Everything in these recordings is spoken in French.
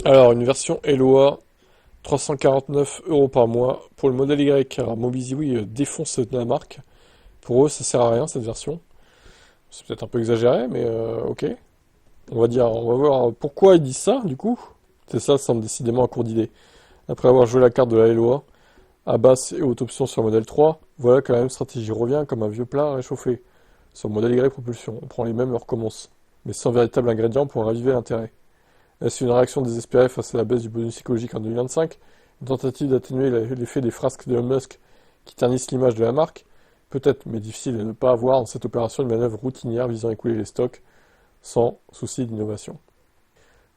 Alors, une version Eloa, 349 € par mois. Pour le modèle Y, alors Mobiziwi défonce la marque. Pour eux, ça sert à rien cette version. C'est peut-être un peu exagéré, mais ok. On va voir pourquoi ils disent ça, du coup. C'est ça semble décidément à court d'idées. Après avoir joué la carte de la Eloa, à basse et haute option sur le modèle 3, voilà que la même stratégie revient comme un vieux plat réchauffé. Sur le modèle Y propulsion, on prend les mêmes et on recommence, mais sans véritable ingrédient pour raviver l'intérêt. Est-ce une réaction désespérée face à la baisse du bonus psychologique en 2025? Une tentative d'atténuer l'effet des frasques d'Elon Musk qui ternissent l'image de la marque? Peut-être, mais difficile de ne pas avoir dans cette opération une manœuvre routinière visant à écouler les stocks sans souci d'innovation.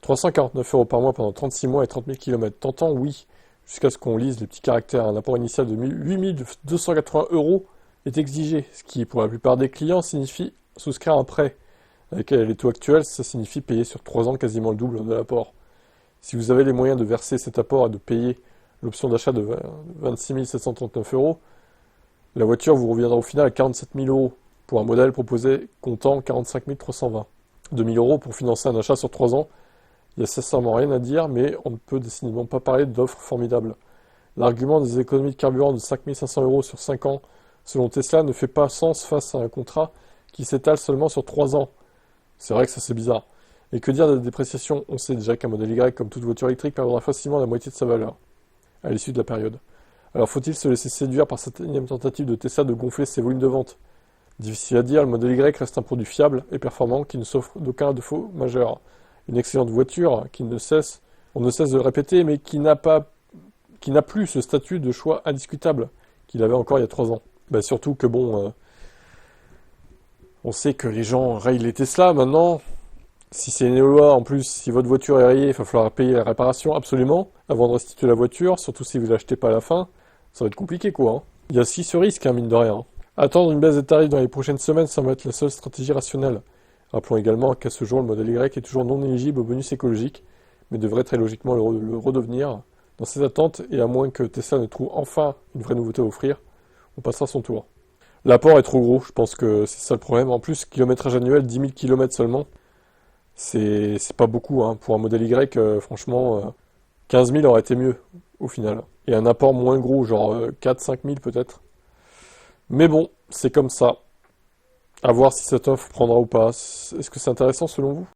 349 € par mois pendant 36 mois et 30 000 km. Tentant, oui, jusqu'à ce qu'on lise les petits caractères. Un apport initial de 8 280 € est exigé, ce qui, pour la plupart des clients, signifie souscrire un prêt. Avec les taux actuels, ça signifie payer sur 3 ans quasiment le double de l'apport. Si vous avez les moyens de verser cet apport et de payer l'option d'achat de 26 739 €, la voiture vous reviendra au final à 47 000 € pour un modèle proposé comptant 45 320. 2 000 € pour financer un achat sur 3 ans. Il n'y a sincèrement rien à dire, mais on ne peut décidément pas parler d'offres formidables. L'argument des économies de carburant de 5 500 € sur 5 ans, selon Tesla, ne fait pas sens face à un contrat qui s'étale seulement sur 3 ans. C'est vrai que ça c'est bizarre. Et que dire de la dépréciation? On sait déjà qu'un modèle Y, comme toute voiture électrique, perdra facilement la moitié de sa valeur à l'issue de la période. Alors faut-il se laisser séduire par cette énième tentative de Tesla de gonfler ses volumes de vente? Difficile à dire, le modèle Y reste un produit fiable et performant qui ne s'offre d'aucun défaut majeur. Une excellente voiture on ne cesse de le répéter, mais qui n'a plus ce statut de choix indiscutable qu'il avait encore il y a 3 ans. Surtout que on sait que les gens rayent les Tesla maintenant. Si c'est une loi, en plus, si votre voiture est rayée, il va falloir payer la réparation absolument avant de restituer la voiture, surtout si vous l'achetez pas à la fin. Ça va être compliqué, quoi. Hein. Il y a aussi ce risque, hein, mine de rien. Attendre une baisse des tarifs dans les prochaines semaines semble être la seule stratégie rationnelle. Rappelons également qu'à ce jour, le modèle Y est toujours non éligible au bonus écologique, mais devrait très logiquement le redevenir. Dans ces attentes, et à moins que Tesla ne trouve enfin une vraie nouveauté à offrir, on passera son tour. L'apport est trop gros, je pense que c'est ça le problème. En plus, kilométrage annuel, 10 000 km seulement, c'est pas beaucoup. Hein. Pour un modèle Y, franchement, 15 000 aurait été mieux, au final. Et un apport moins gros, genre 4-5 000 peut-être. Mais bon, c'est comme ça. À voir si cette offre prendra ou pas. Est-ce que c'est intéressant selon vous?